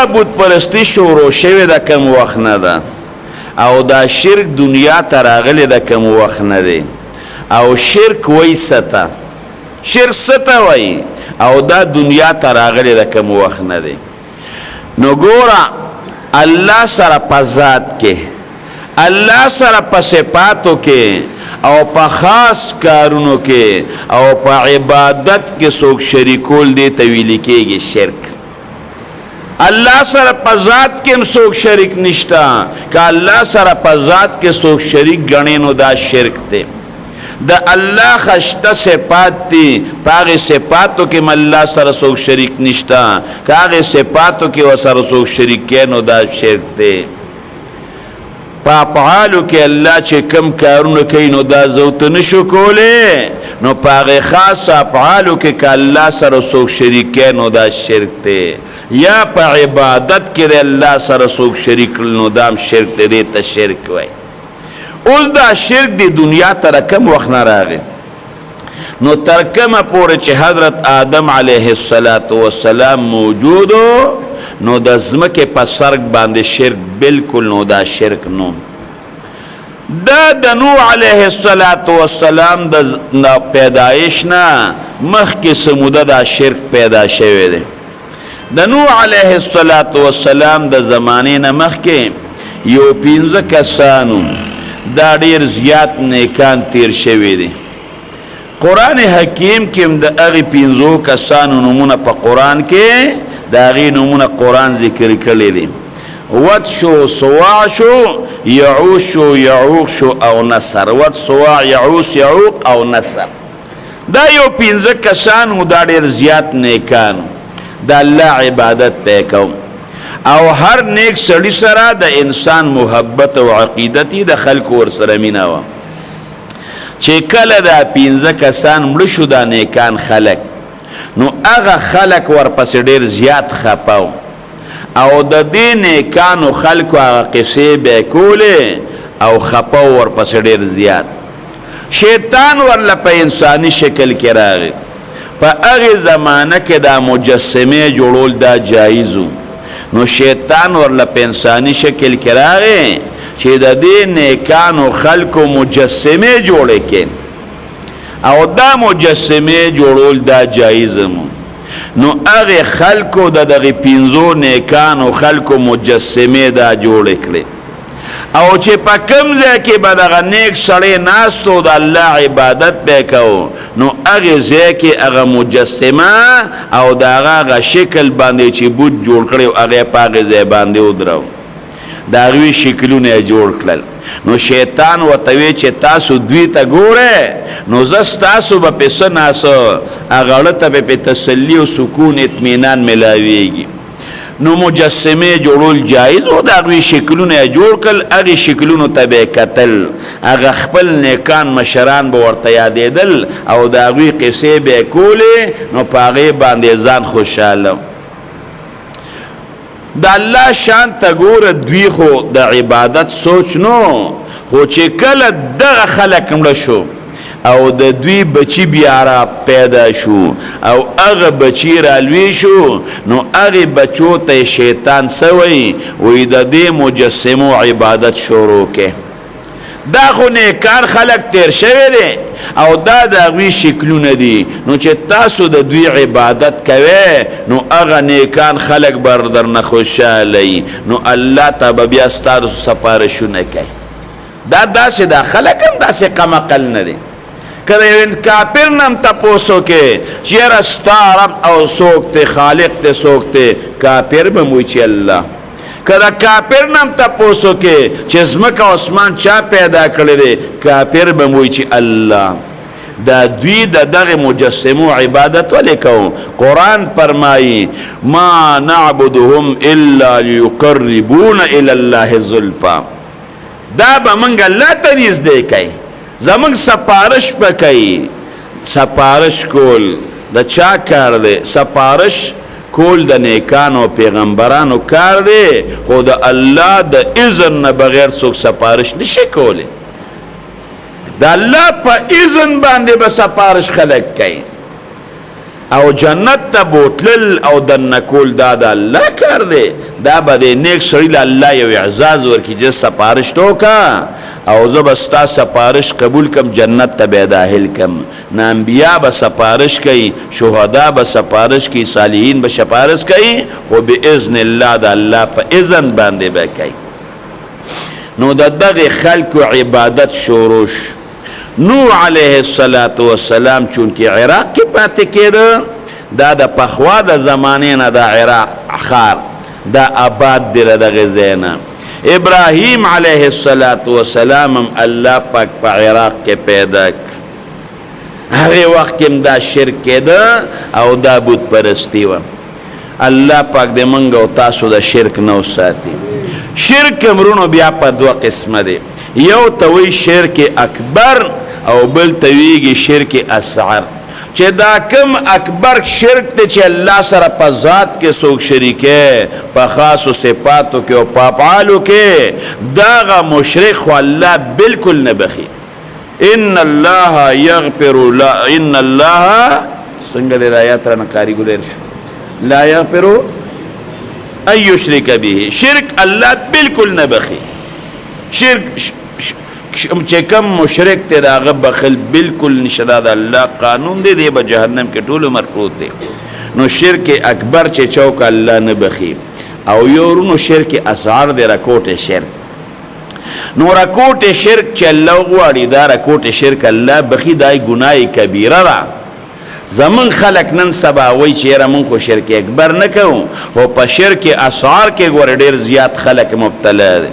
دا بت پرستی شروع شوی د کم وخت نه ده او دا شرک دنیا ته راغلی د کم وخت نه دی او شرک وای ستا شرک ستا وای او دا دنیا ته راغلی د کم وخت نه دی نو ګوره الله سره په ذات کې الله سره په صفاتو کې او په خاص کارونو کې او په عبادت کې څوک شریکول دی ته ویل کېږي شرک الله سره په ذات کې هم څوک شریک نشتا که الله سره په ذات کې څوک شریک ګڼي نو دا شرک دی د الله خشته صفات دي پاغه صفاتو کې الله سره څوک شریک نشتا کاغه صفاتو کې وسره څوک شریک کینو دا شرک دی په افعالو کې الله چې کم کارونه کوي نو دا زوت نشو کوله نو پاغه خاص افعالو کې ک الله سره څوک شریک کینو دا شرک دی یا په عبادت کې الله سره څوک شریک نو دا شرک دی ته شرک وای اوس دا شرک دی دنیا تر کم وخت نه راغی نو تر کومه پورې چې حضرت آدم علیه السلام موجودو نو د زمکه په سرک باندې شرک بالکل نو دا شرک نو دا د نوح علیه السلام د پیدایش نه مخکې سموده دا شرک پیدا شوی دی د نوح علیه السلام د زمانه نه مخکې یو 15 کسانو دا ډیر زیات نیکان تیر شوی دی قرآن حکیم کې د هغې 15 کسانو نمونه په قرآن کې د هغې نمونه قرآن ذکر کړی دی ود شو سواع شو یعوش شو یعوق شو او نصر ود سواع یعوس یعوق او نصر دا یو 15 کسانو دا ډیر زیات نیکانو د الله عبادت پیکو او هر نیک سړی سره د انسان محبت او عقیدتی د خلق ور سره مینا و چې کله دا 15 کسان مړ شو دا نیکان خلق نو هغه خلق ور پس ډیر زیات خپاو او د دې نیکانو خلق هغه قصې به کوله او خپاو ور پس ډیر زیات شیطان ورله په انساني شکل کې راغی په هغه زمانہ کې دا مجسمه جوړول دا جایزو نو شیطان ورله په انساني شکل کې راغی چې د دې نیکانو خلقو مجسمه جوړه کې او دا مجسمه جوړول دا جایزمو نو هغه خلقو د دغه 15 نیکانو خلقو مجسمه دا جوړ کړي او چې په کوم ځای کې به دغه نیک سړی ناستو د الله عبادت وکاو نو هغه ځای کې هغه مجسمه او دغه شکل باندې چې بوت جوړ کړي هغه په هغه ځای باندې ودرو دا غوي شکلونه جوړ کړل نو شیطان وتوی چې تاسو دوی ته ګوره نو زس تاسو به پس ناسو هغه ته به تسلی او سکون اطمینان ملاويږي نو مجسمه جوړول جایز او دا غوي شکلونه جوړ کړل هغه شکلونو ته به قتل هغه خپل نیکان مشران به ورته یادېدل او دا غوي قصې به کوله نو پاغه باندې ځان خوشاله د الله شان ته ګوره دوی خو د عبادت سوچ نو خو چې کله دغه خلک مړه شو او د دوی بچی بیا را پیدا شو او هغه بچی را لوی شو نو هغه بچو ته شیطان سوی وې د دې مجسمو عبادت شروع کې دا خو نیکان خلق تیر شوی دی او دا د هغوی شکلونه دي نو چې تاسو د دوی عبادت کوئ نو هغه نیکان خلق بر درنه خوشحاله نو الله ته به بیا ستاسو سپارښونه کوي دا داسې دا خلق هم داسې کم عقل نه دی کله یو کافر نم تپوسو کې چې یاره ستا رب او څوک دی خالق دی څوک دی کافر به موي چې الله کله کافر نم تپوسو کې چې ځمکه او اسمان چا پیدا کړی دی کافر به موي چې الله دا دوی د دغه مجسمو عبادت ولیکو قرآن فرمایي ما نعبدهم الا ليقربونا الى الله زلفا دا به منګ الله ته نږدې کوي زمونږ سپارش به کوي سپارش کول د چا کار دی سپارش کول د نیکانو پیغمبرانو کار دی خو د الله د اذن نه بغیر څوک سپارش نشي کولی د الله په اذن باندې به سپارش خلق کوي او جنت ته بوتلل او دننه کول دا د الله کار دی. دا به د نیک سړي له الله یو اعزاز ورکړي چې سپارش ته وکړه او زه به ستا سپارش قبول کم، جنت ته به داخل کم. نه انبیا به سپارش کوي، شهدا به سپارش کوي، صالحین به سپارش کوي، خو باذن الله د الله په اذن باندې به کوي. نو د دغه خلکو عبادت شروع شو. نوح علیه السلام چونکې عراق کې پاتې کېده، دا د پخوا د زمانې نه د عراق ښار دا آباد دی له دغې ځای نه. ابراهیم علیه السلام هم الله پاک په عراق کې پیدا کړ. هغې وخت کې هم دا شرک کېده او دا بت پرستي وه. الله پاک دې موږ او تاسو د شرک نه وساتي. شرک مرونو بیا په دوه قسمه دی، یو ته وایي شرک اکبر او بل ته ویږي شرک اصغر. چې دا کم اکبر شرک دی چې الله سره په ذات کې څوک شریکه، په خاصو صفاتو کې او په افعالو کې، داغه مشرک خو الله بالکل نه بخي. ان الله یغفر ان الله څنګه د آیات را نقاری ګولر شو، لا یغفر ان یشرک به، شرک الله بالکل نه بخي. شرک چې کم مشرک ته داغه بخل بالکل نشه، د الله قانون دی، دی به جهنم کې ټول عمر پروت دی. نو شرک اکبر چې چوک الله نه بخي. او یو رونو شرک اصغر دی، رکوټ شرک. نو رکوټ شرک چې الله غواړي دا رکوټ شرک الله بخي، دای ګناه کبیره ده. زمون خلق نن سبا وای چې یاره مونږ خو شرک اکبر نه کوو، او په شرک اصغر کې ګوره ډېر زیات خلق مبتلا دي.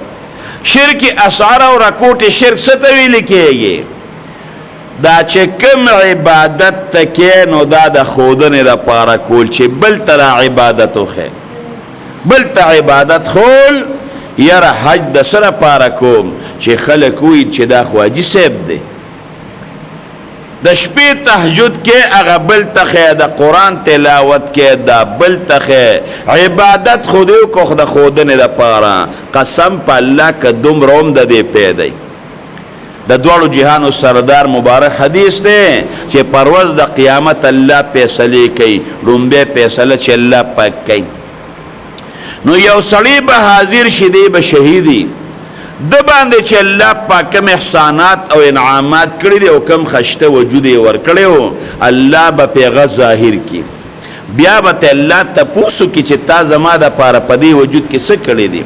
شرک اصغر او رکوټ شرک څه ته ویل کېږي؟ دا چې کوم عبادت ته کې نو دا د ښودنې دپاره کول چې بل ته عبادت وښی، بل ته عبادت خول. یاره حج د څه لپاره کوم چې خلک وایي چې دا خو حاجي صاحب دی. د شپې تهجد کې هغه بل ته د قرآن تلاوت کې دا بل ته عبادت خو دې وکړو د ښودنې دپاره. قسم په الله که دومره هم د دې پیدی. د دواړو جهانو سردار مبارک حدیث دی چې پر ورځ د قیامت الله فیصلې کوي. لومبی فیصله چې الله پاک کوي، نو یو سړی به حاضر شي، دی به شهیدي، د باندې چې الله پاک کم احسانات او انعامات کړي دي او کم خشته وجود یې ورکړی و، الله به پیغه ظاهر کی. بیا به ته الله تپوس وکړي چې تا زما دپاره په دې وجود کې څه کړي دي.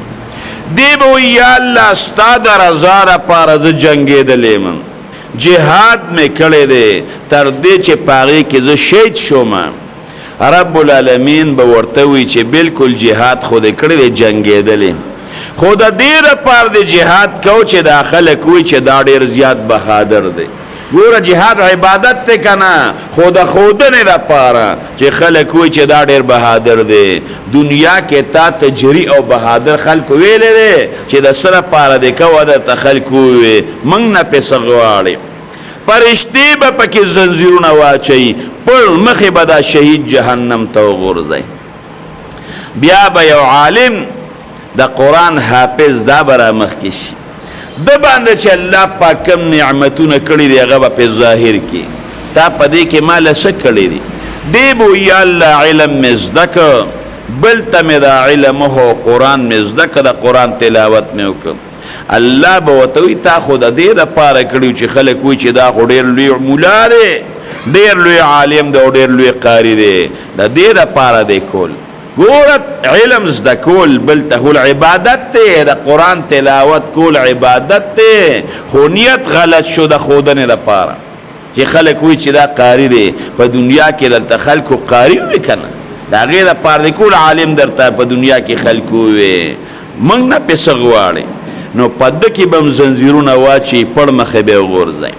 دی به وایي یا الله ستا د رضا دپاره زه جنګېدلی یم، جهاد مې کړی دی تر دې چې په هغې کې زه شهید شوم. رب العالمین به ورته وایي چې بالکل جهاد خو دې کړی دی، جنګېدلی، خو د دې دپاره د جهاد کو چې دا خلک وایي چې دا ډېر زیات بهادر دی. ګوره جهاد عبادت دی که نه، خو د ښودنې دپاره چې خلک وایي چې دا ډېر بهادر دی. دنیا کې تا تجري او بهادر خلکو ویلی دی چې د څه لپاره دی کوه درته خلک ووایي موږ نه پې څه غواړې. فرشتې به پکې زنځیرونه واچوي، پر مخې به دا شهید جهنم ته وغورځئ. بیا به یو عالم د قرآن حافظ دا به را مخکې شي، د باندې چې الله پاک کوم نعمتونه کړي دي هغه به پې ظاهر کړي. تا په دې کې ما له څه کړي دي؟ دی به وایي یا الله علم مې زده کړ، بل ته مې دا علم هو قرآن مې زده کړ، د قرآن تلاوت مې وکړ. الله به ورته وایي تا خو د دې دپاره کړي چې خلک وایي چې دا خو ډېر لوی مولا دی، ډېر لوی عالم دی او ډېر لوی قاري دی، د دې دپاره دی کول. ګوره علم زده کول بل ته کول عبادت دی، د قرآن تلاوت کول عبادت دی، خو نیت غلط شو د ښودنې دپاره چې خلک وایي چې دا قاري دی. په دنیا کې دلته خلکو قاري وي که نه، د هغې دپاره دی کول عالم درته په دنیا کې خلکو ووایي موږ نه پې څه غواړې. نو په ده کې به هم زنځیرونه واچي، پړ مخې به یې وغورځئ.